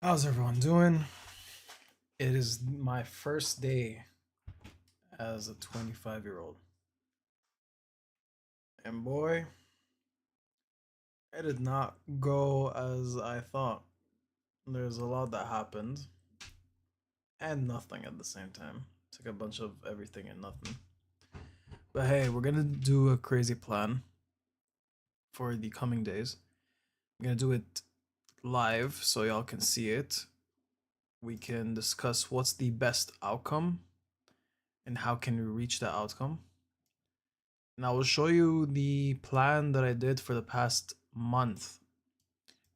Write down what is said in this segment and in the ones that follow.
How's everyone doing? It is my first day as a 25-year-old. And boy, it did not go as I thought. There's a lot that happened and nothing at the same time. It's like a bunch of everything and nothing. But hey, we're gonna do a crazy plan for the coming days. I'm gonna do it live so y'all can see it. We can discuss what's the best outcome and how can we reach that outcome. And I will show you the plan that I did for the past month.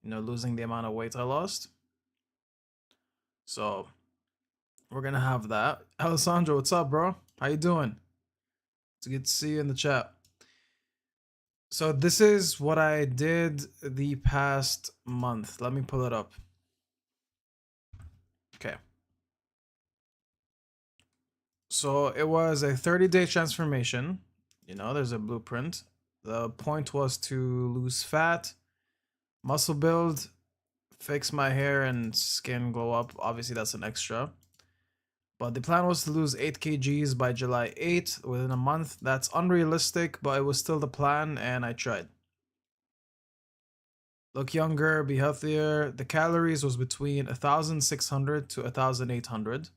Losing the amount of weight I lost. So we're gonna have that. Alessandro, what's up, bro? How you doing? It's good to see you in the chat. So this is what I did the past month. Let me pull it up. Okay. So it was a 30-day transformation. There's a blueprint. The point was to lose fat, muscle build, fix my hair and skin glow up. Obviously, that's an extra. But the plan was to lose 8 kgs by July 8th within a month. That's unrealistic, but it was still the plan and I tried. Look younger, be healthier. The calories was between 1,600 to 1,800.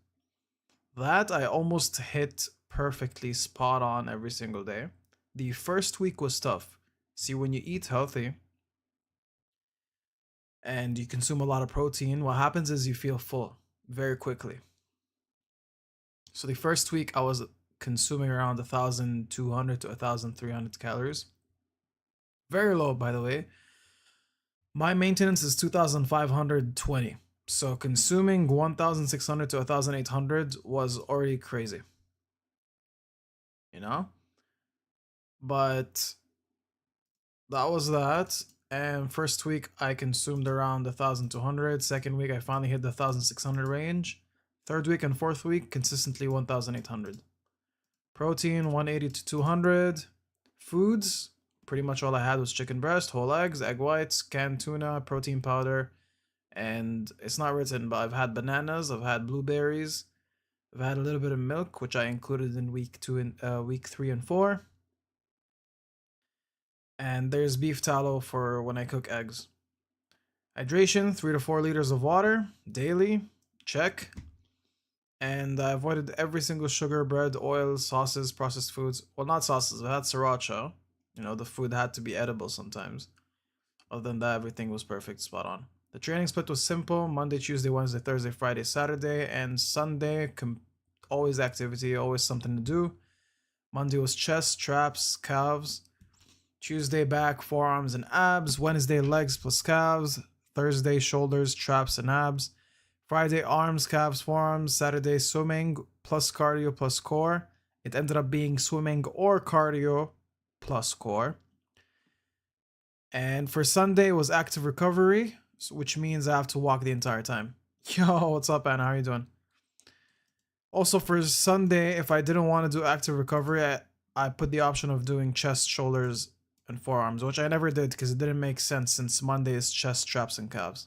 That I almost hit perfectly spot on every single day. The first week was tough. See, when you eat healthy and you consume a lot of protein, what happens is you feel full very quickly. So the first week I was consuming around 1,200 to 1,300 calories. Very low, by the way. My maintenance is 2,520. So consuming 1,600 to 1,800 was already crazy. But that was that. And first week I consumed around 1,200. Second week I finally hit the 1,600 range. Third week and fourth week consistently 1,800. Protein 180 to 200. Foods, pretty much all I had was chicken breast, whole eggs, egg whites, canned tuna, protein powder, and it's not written, but I've had bananas, I've had blueberries, I've had a little bit of milk, which I included in week 3 and 4. And there's beef tallow for when I cook eggs. Hydration, 3 to 4 liters of water daily, check. And I avoided every single sugar, bread, oil, sauces, processed foods. Well, not sauces, I had sriracha. The food had to be edible sometimes. Other than that, everything was perfect, spot on. The training split was simple: Monday, Tuesday, Wednesday, Thursday, Friday, Saturday, and Sunday. Always activity, always something to do. Monday was chest, traps, calves. Tuesday, back, forearms, and abs. Wednesday, legs plus calves. Thursday, shoulders, traps, and abs. Friday, arms, calves, forearms. Saturday, swimming plus cardio plus core. It ended up being swimming or cardio plus core. And for Sunday was active recovery, which means I have to walk the entire time. Yo, what's up, Anna? How are you doing? Also for Sunday, if I didn't want to do active recovery, I put the option of doing chest, shoulders, and forearms, which I never did because it didn't make sense since Monday is chest, traps, and calves.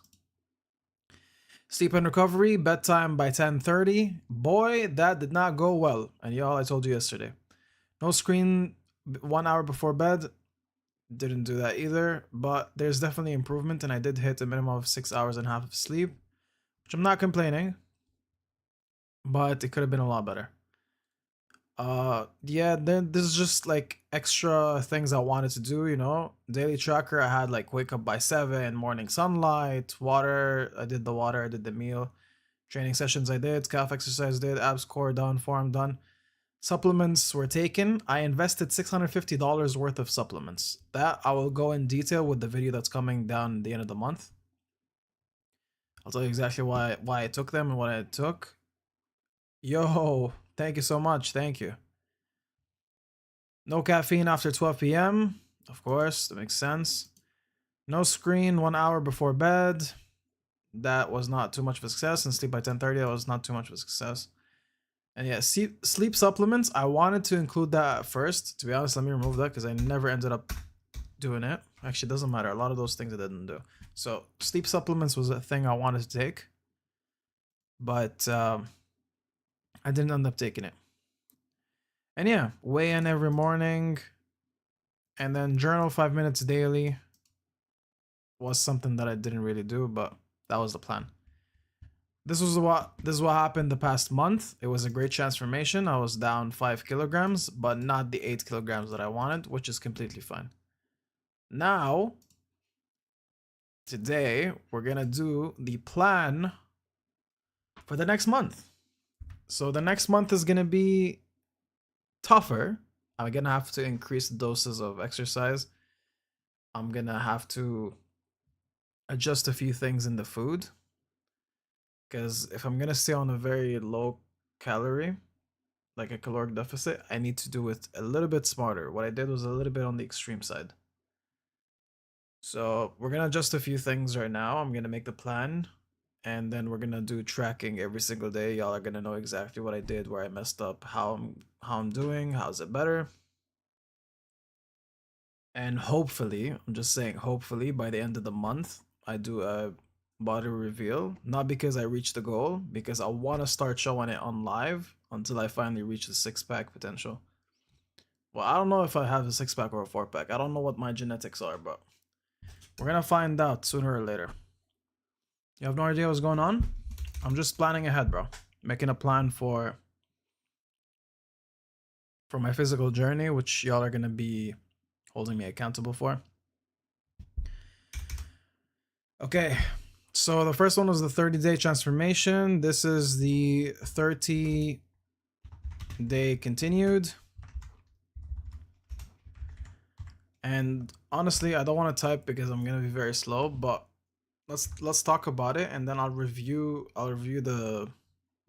Sleep and recovery, bedtime by 10:30. Boy, that did not go well. And y'all, I told you yesterday. No screen 1 hour before bed. Didn't do that either, but there's definitely improvement, and I did hit a minimum of 6 hours and a half of sleep, which I'm not complaining, but it could have been a lot better. Yeah, then this is just like extra things I wanted to do. Daily tracker, I had like wake up by 7, morning sunlight, water, I did the water, I did the meal, training sessions I did, calf exercise did, abs, core done, forearm done. Supplements were taken. I invested $650 worth of supplements. That I will go in detail with the video that's coming down at the end of the month. I'll tell you exactly why I took them and what I took. Yo, thank you so much. Thank you. No caffeine after 12 p.m. Of course, that makes sense. No screen 1 hour before bed. That was not too much of a success. And sleep by 10:30, that was not too much of a success. And yeah, sleep supplements, I wanted to include that at first. To be honest, let me remove that because I never ended up doing it. Actually, it doesn't matter. A lot of those things I didn't do. So sleep supplements was a thing I wanted to take. but I didn't end up taking it. And yeah, weigh in every morning, and then journal 5 minutes daily was something that I didn't really do, but that was the plan. This is what happened the past month. It was a great transformation. I was down 5 kilograms, but not the 8 kilograms that I wanted, which is completely fine. Now, today we're gonna do the plan for the next month. So the next month is gonna be tougher. I'm gonna have to increase the doses of exercise. I'm gonna have to adjust a few things in the food, because if I'm gonna stay on a very low calorie, like a caloric deficit, I need to do it a little bit smarter. What I did was a little bit on the extreme side. So we're gonna adjust a few things right now. I'm gonna make the plan, and then we're gonna do tracking every single day. Y'all are gonna know exactly what I did, where I messed up, how I'm doing, how's it better. And hopefully, I'm just saying, hopefully by the end of the month, I do a body reveal. Not because I reached the goal, because I want to start showing it on live until I finally reach the 6-pack potential. Well, I don't know if I have a 6-pack or a 4-pack. I don't know what my genetics are, but we're gonna find out sooner or later. You have no idea what's going on? I'm just planning ahead, bro. Making a plan for my physical journey, which y'all are gonna be holding me accountable for. Okay, so the first one was the 30-day transformation. This is the 30-day continued. And honestly, I don't want to type because I'm gonna be very slow, but let's talk about it, and then I'll review the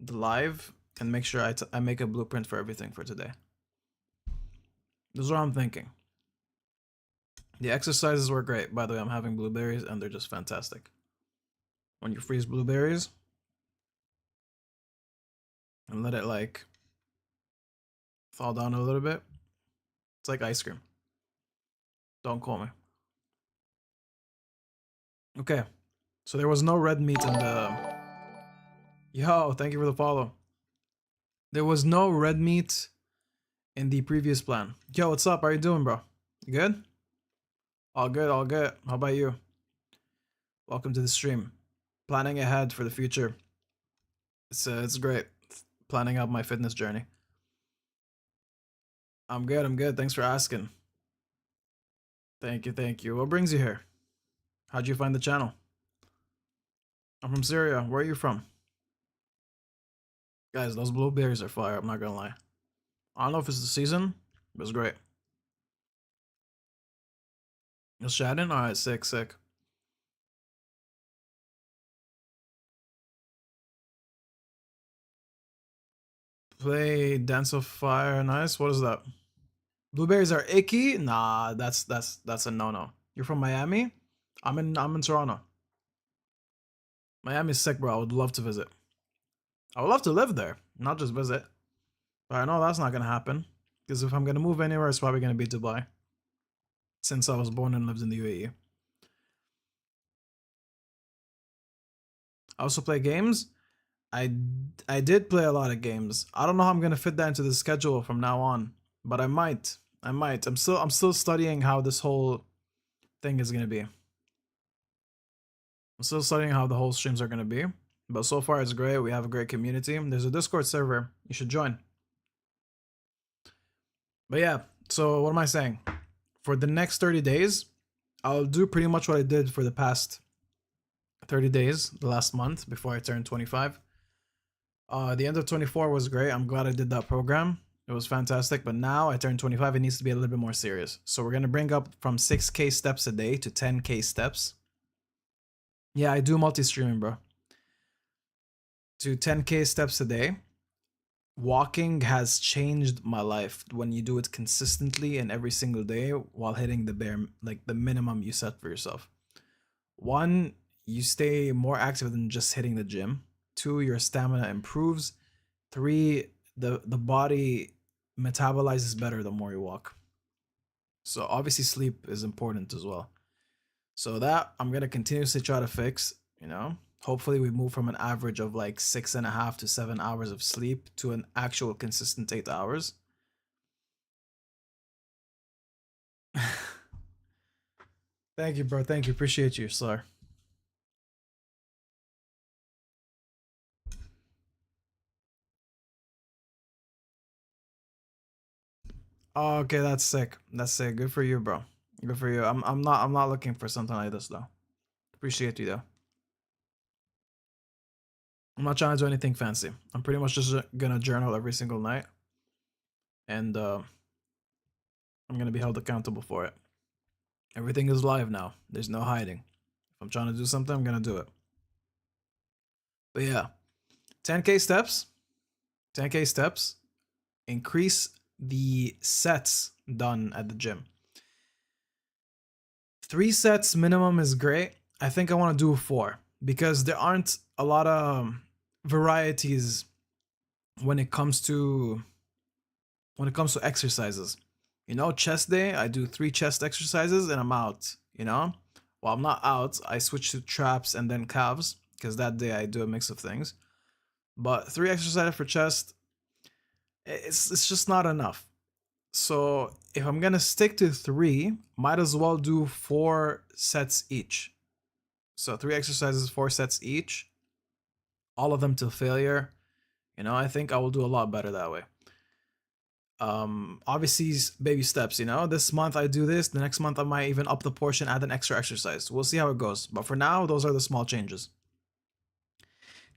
live and make sure I make a blueprint for everything for today. This is what I'm thinking. The exercises were great. By the way, I'm having blueberries and they're just fantastic. When you freeze blueberries and let it like fall down a little bit, it's like ice cream. Don't call me. Okay, so there was no red meat in the... Yo, thank you for the follow. There was no red meat in the previous plan. Yo, what's up? How are you doing, bro? You good? All good, all good. How about you? Welcome to the stream. Planning ahead for the future. It's great. Planning out my fitness journey. I'm good, I'm good. Thanks for asking. Thank you, thank you. What brings you here? How'd you find the channel? I'm from Syria. Where are you from? Guys, those blueberries are fire, I'm not gonna lie. I don't know if it's the season, but it's great. It's Shannon? Alright, sick, sick. Play Dance of Fire, nice. What is that? Blueberries are icky? Nah, that's a no-no. You're from Miami? I'm in Toronto. Miami's sick, bro. I would love to visit. I would love to live there, not just visit. But I know that's not gonna happen. Because if I'm gonna move anywhere, it's probably gonna be Dubai. Since I was born and lived in the UAE. I also play games. I did play a lot of games. I don't know how I'm gonna fit that into the schedule from now on, but I might. I'm still studying how this whole thing is gonna be. I'm still studying how the whole streams are gonna be. But so far it's great. We have a great community. There's a Discord server. You should join. But yeah, so what am I saying? For the next 30 days, I'll do pretty much what I did for the past 30 days, the last month before I turned 25. The end of 24 was great. I'm glad I did that program. It was fantastic. But now I turned 25, it needs to be a little bit more serious. So we're going to bring up from 6K steps a day to 10K steps. Yeah, I do multi-streaming, bro. To 10K steps a day. Walking has changed my life when you do it consistently and every single day while hitting the minimum you set for yourself. 1, you stay more active than just hitting the gym. 2, your stamina improves. 3, the body metabolizes better the more you walk. So obviously sleep is important as well. So that I'm gonna continuously try to fix, you know. Hopefully we move from an average of like 6.5 to 7 hours of sleep to an actual consistent 8 hours. Thank you, bro. Thank you. Appreciate you, sir. Oh, okay, that's sick. That's sick. Good for you, bro. Good for you. I'm not looking for something like this though. Appreciate you though. I'm not trying to do anything fancy. I'm pretty much just gonna journal every single night, and I'm gonna be held accountable for it. Everything is live now. There's no hiding. If I'm trying to do something, I'm gonna do it. But yeah, 10K steps. 10K steps. Increase the sets done at the gym. 3 sets minimum is great. I think I want to do 4 because there aren't a lot of varieties when it comes to exercises. You know, chest day, I do 3 chest exercises and I'm out, you know? Well, I'm not out. I switch to traps and then calves because that day I do a mix of things. But 3 exercises for chest, it's just not enough. So if I'm gonna stick to 3, might as well do 4 sets each. So 3 exercises, 4 sets each, all of them to failure. You know, I think I will do a lot better that way. Obviously baby steps, you know, this month I do this, the next month I might even up the portion, add an extra exercise. We'll see how it goes. But for now, those are the small changes.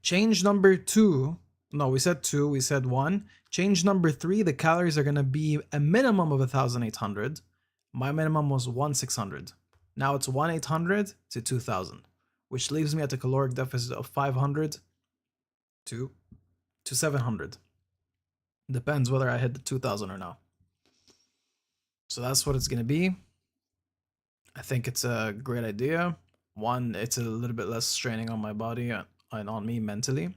Change number 2. No, we said 2, we said 1. Change number 3, the calories are going to be a minimum of 1,800. My minimum was 1,600. Now it's 1,800 to 2,000, which leaves me at a caloric deficit of 500 to 700. Depends whether I hit the 2,000 or not. So that's what it's going to be. I think it's a great idea. One, it's a little bit less straining on my body and on me mentally.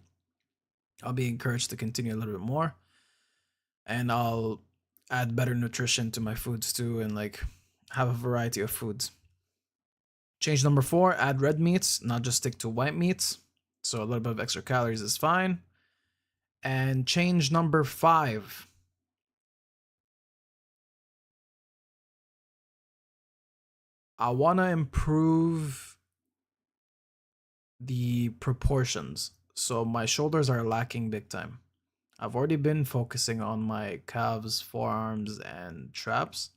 I'll be encouraged to continue a little bit more. And I'll add better nutrition to my foods too and like have a variety of foods. Change number 4, add red meats, not just stick to white meats. So a little bit of extra calories is fine. And change number 5. I want to improve the proportions. So my shoulders are lacking big time. I've already been focusing on my calves, forearms, and traps.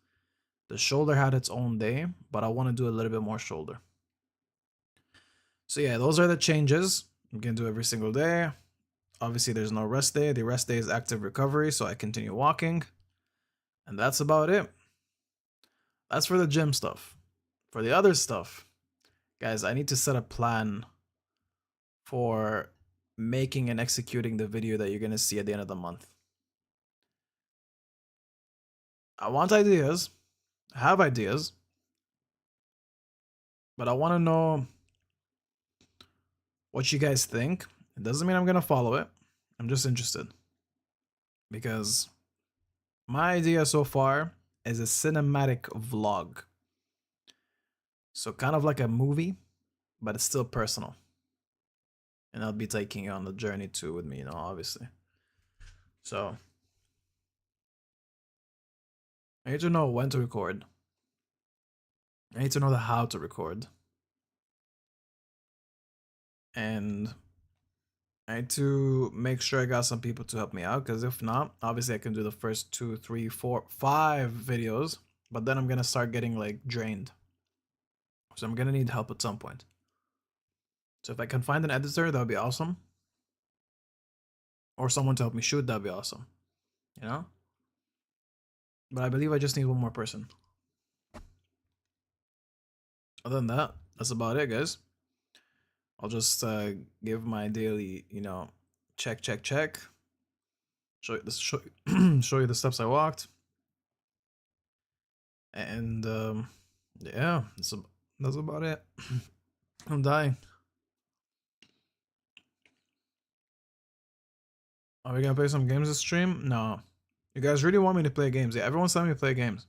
The shoulder had its own day, but I want to do a little bit more shoulder. So yeah, those are the changes. I'm going to do every single day. Obviously, there's no rest day. The rest day is active recovery, so I continue walking. And that's about it. That's for the gym stuff. For the other stuff, guys, I need to set a plan for making and executing the video that you're going to see at the end of the month. I want ideas. I have ideas. But I want to know what you guys think. It doesn't mean I'm going to follow it. I'm just interested. Because my idea so far is a cinematic vlog. So kind of like a movie, but it's still personal. And I'll be taking you on the journey too with me, you know, obviously. So I need to know when to record. I need to know the how to record. And I need to make sure I got some people to help me out, because if not, obviously I can do the first 2, 3, 4, 5 videos, but then I'm gonna start getting like drained. So I'm gonna need help at some point. So if I can find an editor, that would be awesome. Or someone to help me shoot, that'd be awesome. You know? But I believe I just need one more person. Other than that, that's about it, guys. I'll just give my daily, you know, check. Show you the steps I walked. And yeah, that's about it. I'm dying. Are we gonna play some games this stream? No. You guys really want me to play games? Yeah, everyone's telling me to play games.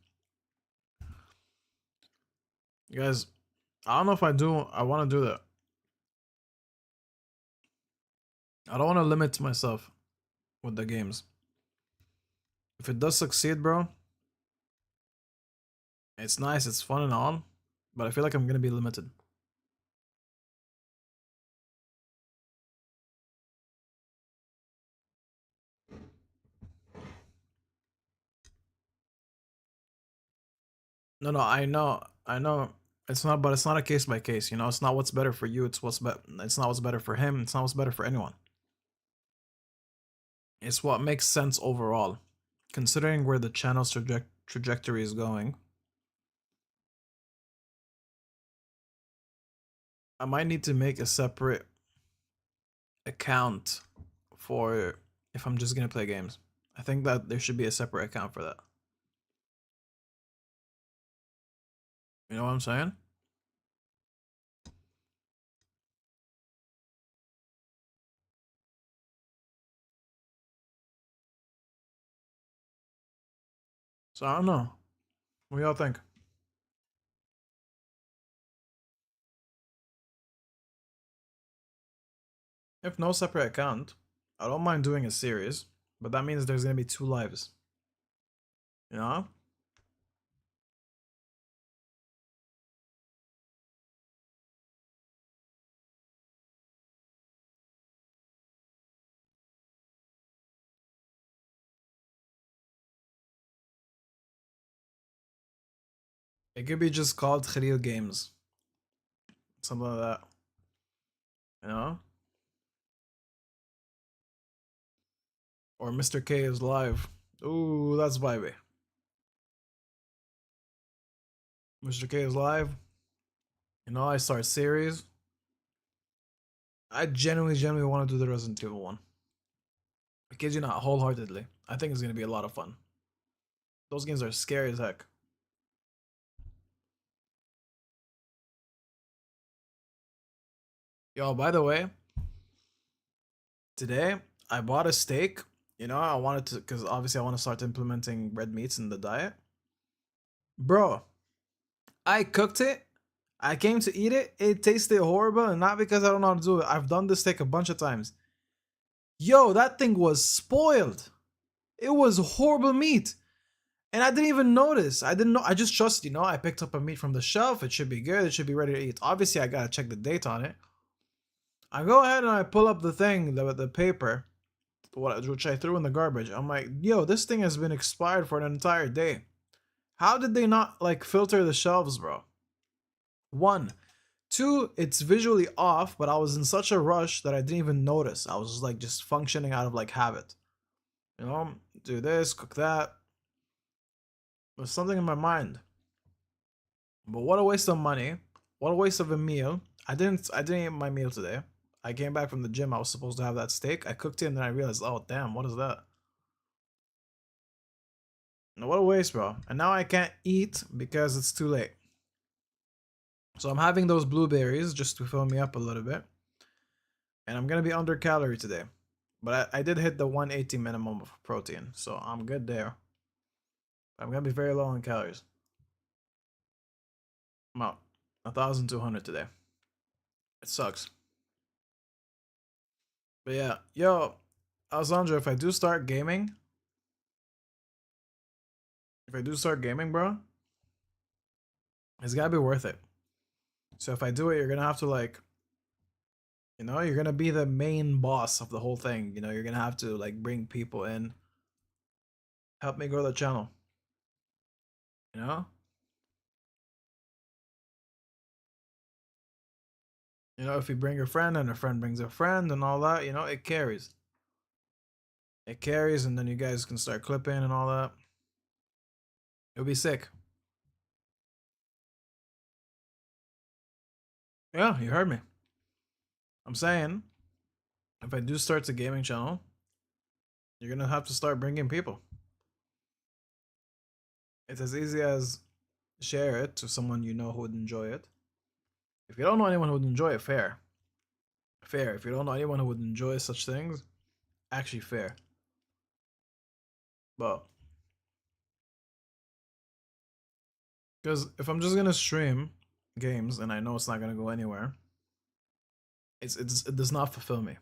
You guys, I don't know if I want to do that. I don't want to limit myself with the games. If it does succeed, bro, it's nice, it's fun and all, but I feel like I'm gonna be limited. No, no, I know. It's not, but it's not a case by case. You know, it's not what's better for you. It's not what's better for him. It's not what's better for anyone. It's what makes sense overall, considering where the channel's trajectory is going. I might need to make a separate account for if I'm just gonna play games. I think that there should be a separate account for that. You know what I'm saying? So I don't know. What do y'all think? If no separate account, I don't mind doing a series, but that means there's gonna be 2 lives. You know? It could be just called Khalil Games. Something like that. You know? Or Mr. K is live. Ooh, that's vibey. Mr. K is live. You know, I start series. I genuinely want to do the Resident Evil one. I kid you not, wholeheartedly. I think it's gonna be a lot of fun. Those games are scary as heck. Yo, by the way, today I bought a steak. You know, I wanted to, because obviously I want to start implementing red meats in the diet. Bro, I cooked it. I came to eat it. It tasted horrible, and not because I don't know how to do it. I've done this steak a bunch of times. Yo, that thing was spoiled. It was horrible meat. And I didn't even notice. I didn't know. I just trusted, you know, I picked up a meat from the shelf. It should be good. It should be ready to eat. Obviously, I gotta check the date on it. I go ahead and I pull up the thing, the paper, which I threw in the garbage. I'm like, yo, this thing has been expired for an entire day. How did they not like filter the shelves, bro? One. Two, it's visually off, but I was in such a rush that I didn't even notice. I was just like just functioning out of like habit. You know, do this, cook that. There's something in my mind. But what a waste of money. What a waste of a meal. I didn't eat my meal today. I came back from the gym. I was supposed to have that steak. I cooked it and then I realized, oh damn, what is that? What a waste, bro. And now I can't eat because it's too late. So I'm having those blueberries just to fill me up a little bit. And I'm gonna be under calorie today. But I did hit the 180 minimum of protein, so I'm good there. I'm gonna be very low on calories. I'm out 1,200 today. It sucks. But yeah, yo, Alessandro, if I do start gaming, bro, it's gotta be worth it. So if I do it, you're gonna have to like, you know, you're gonna be the main boss of the whole thing. You know, you're gonna have to like bring people in, help me grow the channel. You know, if you bring a friend and a friend brings a friend and all that, you know, it carries. It carries, and then you guys can start clipping and all that. It'll be sick. Yeah, you heard me. I'm saying, if I do start a gaming channel, you're gonna have to start bringing people. It's as easy as share it to someone you know who would enjoy it. If you don't know anyone who would enjoy it, fair. Fair. If you don't know anyone who would enjoy such things, actually fair. But because if I'm just gonna stream games and I know it's not gonna go anywhere, it does not fulfill me.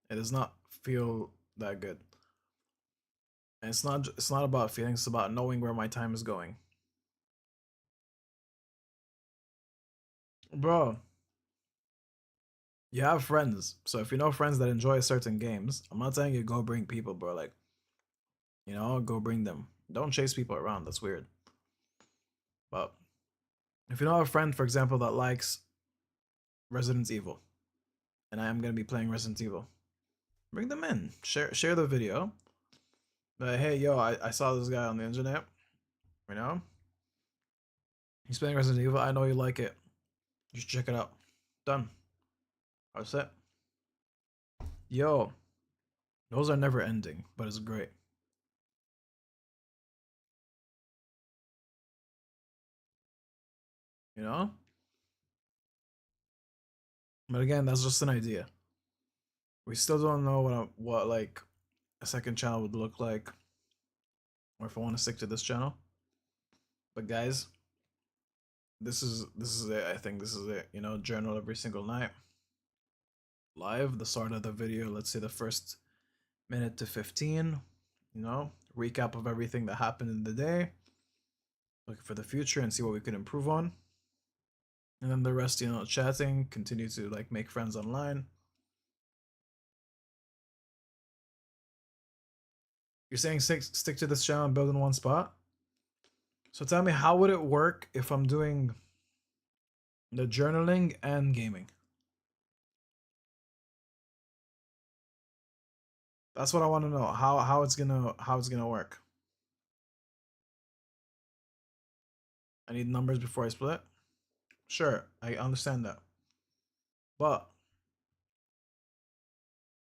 It does not feel that good. And it's not about feelings, it's about knowing where my time is going. Bro, you have friends. So if you know friends that enjoy certain games, I'm not saying you go bring people, bro. Like, go bring them. Don't chase people around. That's weird. But if you know a friend, for example, that likes Resident Evil, and I am gonna be playing Resident Evil, bring them in. Share the video. But hey, yo, I saw this guy on the internet. You know, he's playing Resident Evil. I know you like it. You should check it out. Done. That's it. Yo, those are never ending, but it's great. You know? But again, that's just an idea. We still don't know what like a second channel would look like, or if I want to stick to this channel. But guys, this is it. I think this is it. Journal every single night. Live, the start of the video, let's say the first minute to 15, recap of everything that happened in the day, looking for the future and see what we can improve on. And then the rest, chatting, continue to like make friends online. You're saying stick to this channel and build in one spot? So tell me, how would it work if I'm doing the journaling and gaming? That's what I want to know. How it's gonna work. I need numbers before I split. Sure, I understand that. But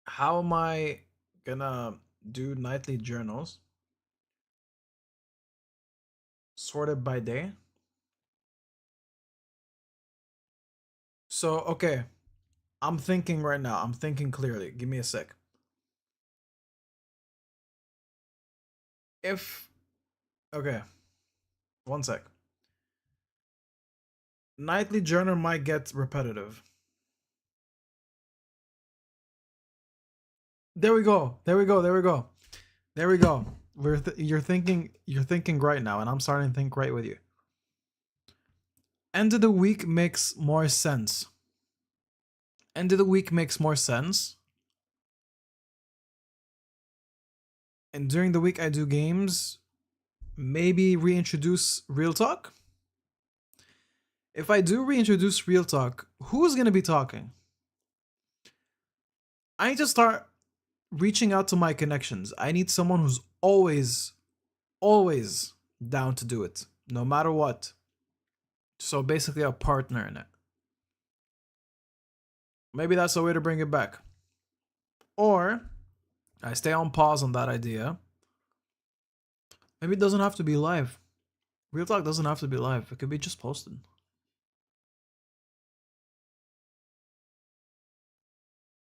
how am I gonna do nightly journals sorted by day? So, okay, I'm thinking right now. I'm thinking clearly. Give me a sec. If, okay, one sec. Nightly journal might get repetitive. There we go. There we go. There we go. There we go. You're thinking right now, and I'm starting to think right with you. End of the week makes more sense. End of the week makes more sense. And during the week I do games. Maybe reintroduce Real Talk. If I do reintroduce Real Talk, who's gonna be talking? I need to start reaching out to my connections. I need someone who's always down to do it, no matter what. So basically a partner in it. Maybe that's a way to bring it back. Or I stay on pause on that idea. Maybe it doesn't have to be live. Real Talk doesn't have to be live. It could be just posted.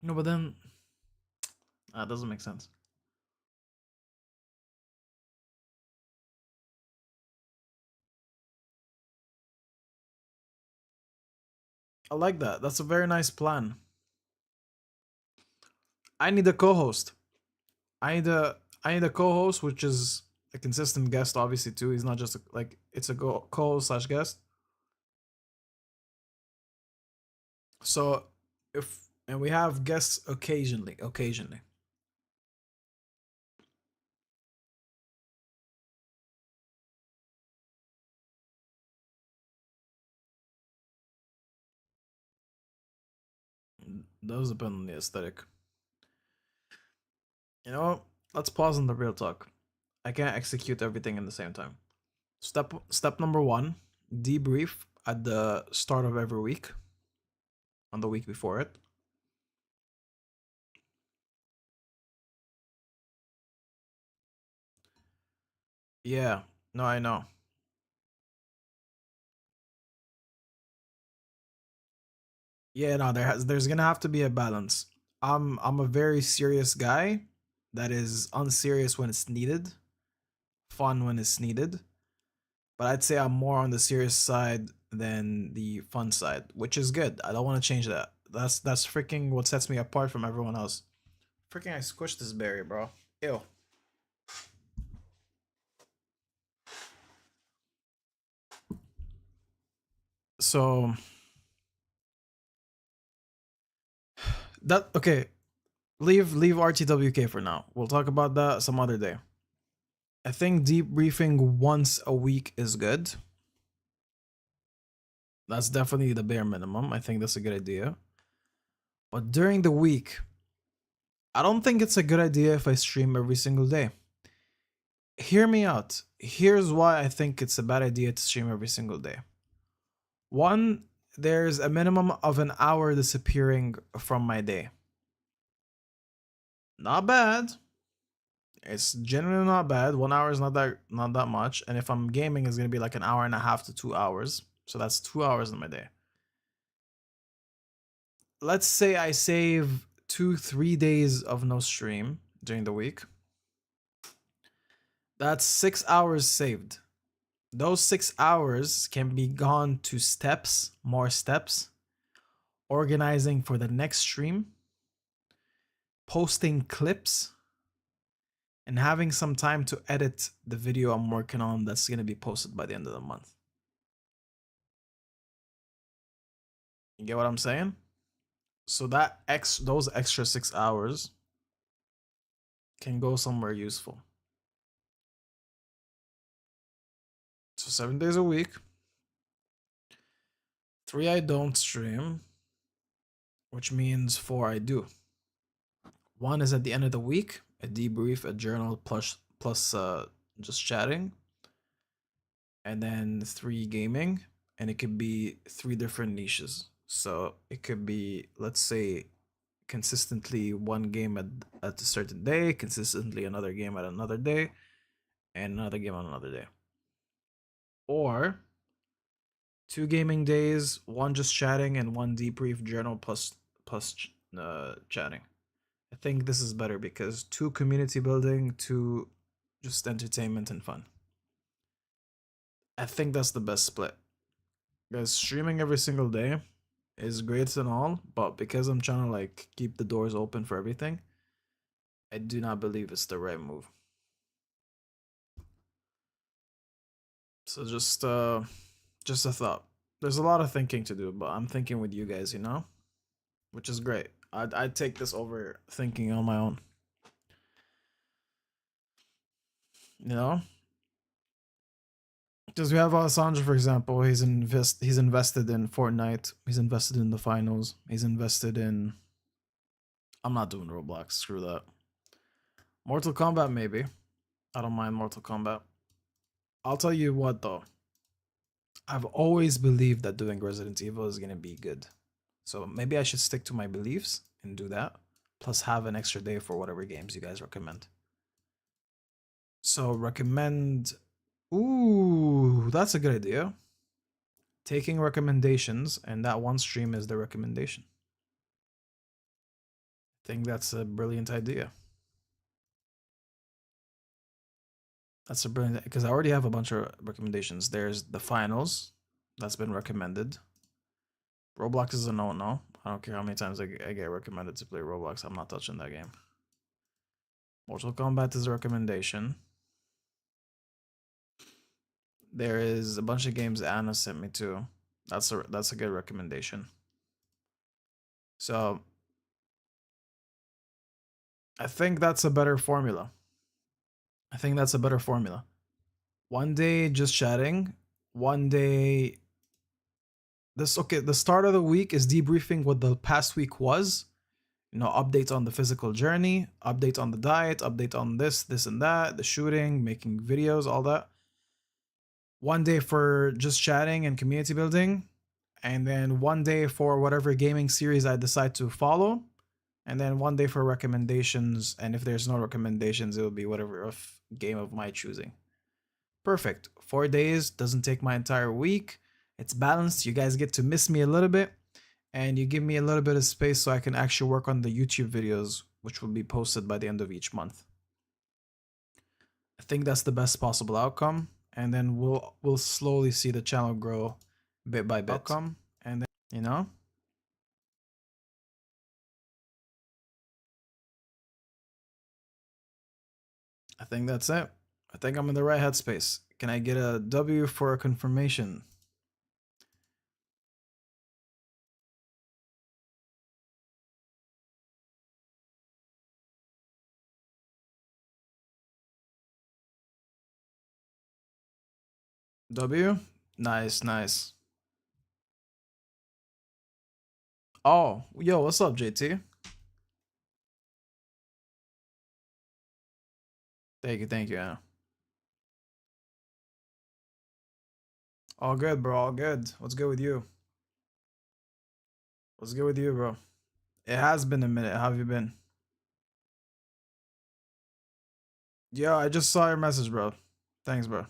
No, but then that doesn't make sense. I like that. That's a very nice plan. I need a co-host. I need a co-host, which is a consistent guest, obviously too. He's not just it's a co-host slash guest. So and we have guests occasionally. Those depend on the aesthetic. Let's pause on the Real Talk. I can't execute everything in the same time. Step number 1, debrief at the start of every week, on the week before it. Yeah, no, I know. Yeah, no, there's gonna have to be a balance. I'm a very serious guy that is unserious when it's needed, fun when it's needed. But I'd say I'm more on the serious side than the fun side, which is good. I don't want to change that. That's freaking what sets me apart from everyone else. Freaking I squished this berry, bro. Ew. So that okay. Leave RTWK for now. We'll talk about that some other day. I think debriefing once a week is good. That's definitely the bare minimum. I think that's a good idea. But during the week, I don't think it's a good idea if I stream every single day. Hear me out. Here's why I think it's a bad idea to stream every single day. One, there's a minimum of an hour disappearing from my day. Not bad. It's generally not bad. 1 hour is not that much. And if I'm gaming, it's gonna be like an hour and a half to 2 hours. So that's 2 hours in my day. Let's say I save 2-3 days of no stream during the week. That's 6 hours saved. Those 6 hours can be gone to steps, more steps, organizing for the next stream, posting clips, and having some time to edit the video I'm working on that's going to be posted by the end of the month. You get what I'm saying? So that those extra 6 hours can go somewhere useful. So 7 days a week, 3 I don't stream, which means 4 I do. 1 is at the end of the week, a debrief, a journal plus just chatting, and then 3 gaming, and it could be 3 different niches. So it could be, let's say, consistently 1 game at a certain day, consistently another game at another day, and another game on another day. Or 2 gaming days, 1 just chatting, and 1 debrief journal plus chatting. I think this is better because 2 community building, 2 just entertainment and fun. I think that's the best split. Because streaming every single day is great and all, but because I'm trying to like keep the doors open for everything, I do not believe it's the right move. So just a thought. There's a lot of thinking to do, but I'm thinking with you guys, you know, which is great. I'd take this over thinking on my own. You know, because we have Alessandro, for example. He's invested in Fortnite. He's invested in the finals. He's invested in. I'm not doing Roblox. Screw that. Mortal Kombat, maybe. I don't mind Mortal Kombat. I'll tell you what though. I've always believed that doing Resident Evil is gonna be good. So maybe I should stick to my beliefs and do that. Plus have an extra day for whatever games you guys recommend. So recommend. Ooh, that's a good idea. Taking recommendations, and that one stream is the recommendation. I think that's a brilliant idea. That's a brilliant, because I already have a bunch of recommendations. There's the finals that's been recommended. Roblox is a no. I don't care how many times I get recommended to play Roblox. I'm not touching that game. Mortal Kombat is a recommendation. There is a bunch of games Anna sent me too. That's a good recommendation. So I think that's a better formula. I think that's a better formula. 1 day just chatting, 1 day. The start of the week is debriefing what the past week was. You know, updates on the physical journey, update on the diet, update on this and that, the shooting, making videos, all that. 1 day for just chatting and community building, and then 1 day for whatever gaming series I decide to follow, and then 1 day for recommendations, and if there's no recommendations, it will be whatever game of my choosing. Perfect. 4 days doesn't take my entire week. It's balanced. You guys get to miss me a little bit, and you give me a little bit of space so I can actually work on the YouTube videos, which will be posted by the end of each month. I think that's the best possible outcome, and then we'll slowly see the channel grow bit by bit. And then, you know, I think that's it. I think I'm in the right headspace. Can I get a W for a confirmation? W? Nice, nice. Oh, yo, what's up, JT? Thank you, Anna. All good, bro, all good. What's good with you? What's good with you, bro? It has been a minute. How have you been? Yo, I just saw your message, bro. Thanks, bro.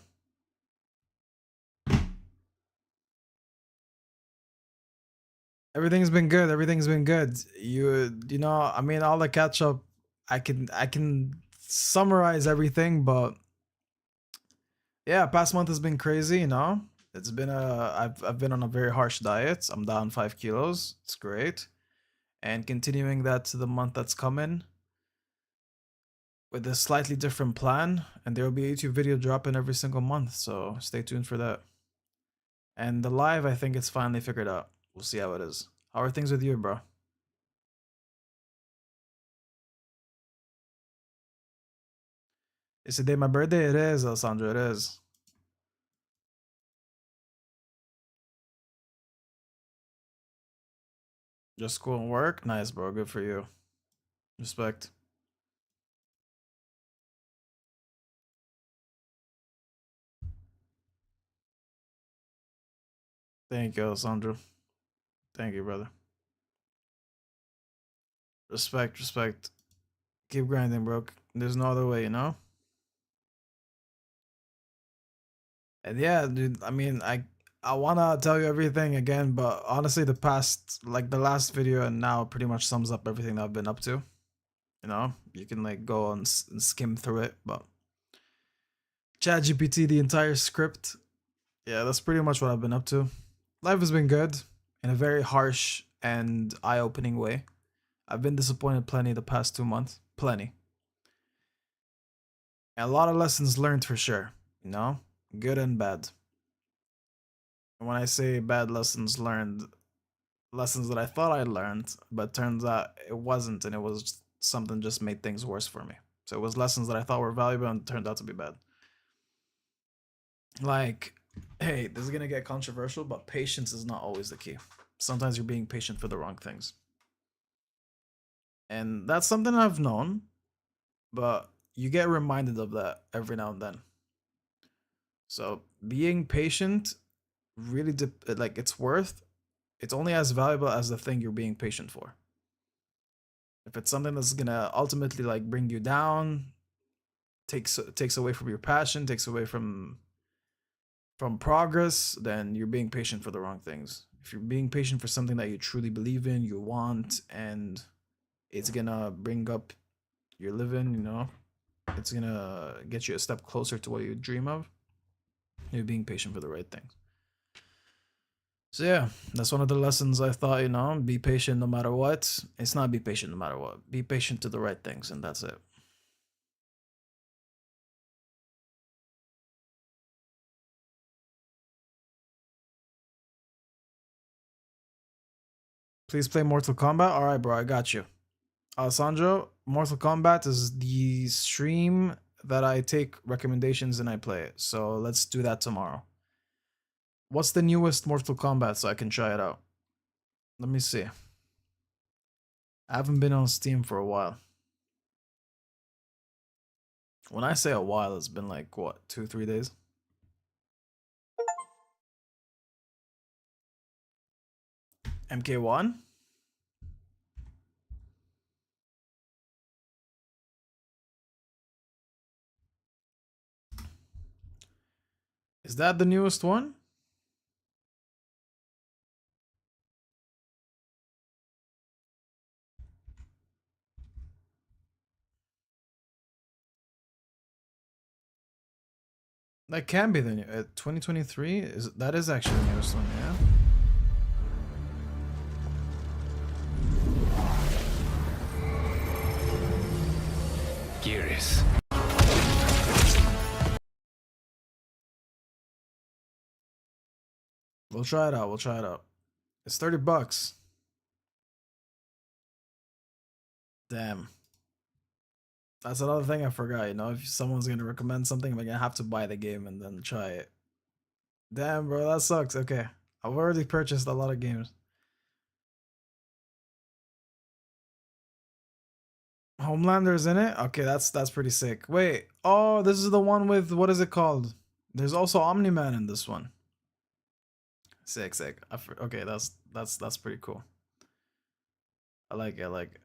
Everything's been good. Everything's been good. You know, I mean, all the catch up, I can summarize everything, but yeah, past month has been crazy. You know, it's been I've been on a very harsh diet. I'm down 5 kilos. It's great, and continuing that to the month that's coming with a slightly different plan, and there will be a YouTube video dropping every single month. So stay tuned for that. And the live, I think it's finally figured out. We'll see how it is. How are things with you, bro? Is today my birthday? It is, Alessandro. It is. Just school and work? Nice, bro. Good for you. Respect. Thank you, Alessandro. Thank you, brother. Respect, respect. Keep grinding, bro. There's no other way, you know? And yeah, dude, I mean, I wanna tell you everything again, but honestly, the past, like the last video and now pretty much sums up everything that I've been up to. You know, you can like go and skim through it, but ChatGPT, the entire script, yeah, that's pretty much what I've been up to. Life has been good in a very harsh and eye-opening way. I've been disappointed plenty the past 2 months, plenty. And a lot of lessons learned for sure, you know, good and bad. And when I say bad lessons learned, lessons that I thought I learned, but turns out it wasn't, and it was something just made things worse for me. So it was lessons that I thought were valuable and turned out to be bad. Like, hey, this is gonna get controversial, but patience is not always the key. Sometimes you're being patient for the wrong things. And that's something I've known, but you get reminded of that every now and then. So being patient really like it's only as valuable as the thing you're being patient for. If it's something that's gonna ultimately like bring you down, takes away from your passion, takes away from progress, then you're being patient for the wrong things. If you're being patient for something that you truly believe in, you want, and it's gonna bring up your living, you know, it's gonna get you a step closer to what you dream of, you're being patient for the right things. So yeah, that's one of the lessons I thought, you know, be patient no matter what. It's not be patient no matter what. Be patient to the right things, and that's it. Please play Mortal Kombat. All right, bro, I got you. Alessandro, Mortal Kombat is the stream that I take recommendations and I play it. So let's do that tomorrow. What's the newest Mortal Kombat so I can try it out? Let me see. I haven't been on Steam for a while. When I say a while, it's been like, what, 2-3 days? MK1? Is that the newest one? That can be the new 2023. That is actually the newest one, yeah. Geras. We'll try it out. We'll try it out. It's $30. Damn. That's another thing I forgot, you know, if someone's gonna recommend something, I'm gonna have to buy the game and then try it. Damn, bro, that sucks. Okay. I've already purchased a lot of games. Homelander's in it? Okay, that's pretty sick. Wait, oh, this is the one with, what is it called? There's also Omni-Man in this one. Sick, sick. Okay, that's pretty cool. I like it, I like it.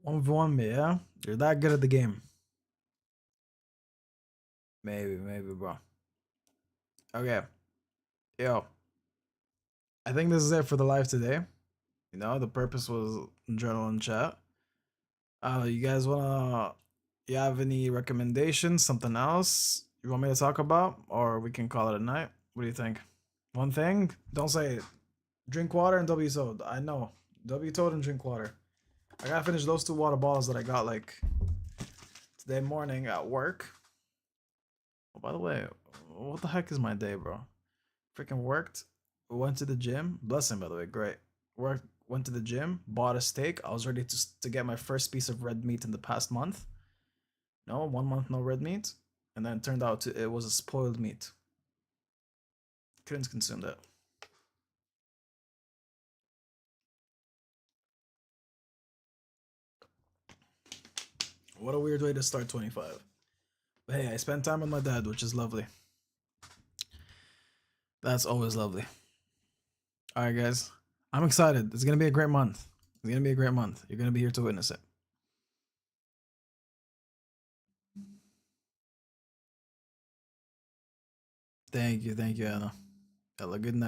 1v1 me, yeah? You're that good at the game. Maybe, bro. Okay. Yo. I think this is it for the live today. You know, the purpose was journal and chat. You guys wanna, you have any recommendations, something else you want me to talk about, or we can call it a night? What do you think? One thing? Don't say it. Drink water and W Toad. I know. W Toad and drink water. I gotta finish those 2 water bottles that I got like today morning at work. Oh, by the way, what the heck is my day, bro? Freaking worked. Went to the gym. Blessing, by the way. Great. Worked. Went to the gym. Bought a steak. I was ready to get my first piece of red meat in the past month. No, 1 month no red meat, and then it turned out it was a spoiled meat. Couldn't consume that. What a weird way to start 25. But hey, I spent time with my dad, which is lovely. That's always lovely. All right, guys. I'm excited. It's going to be a great month. It's going to be a great month. You're going to be here to witness it. Thank you, Anna. Have a good night.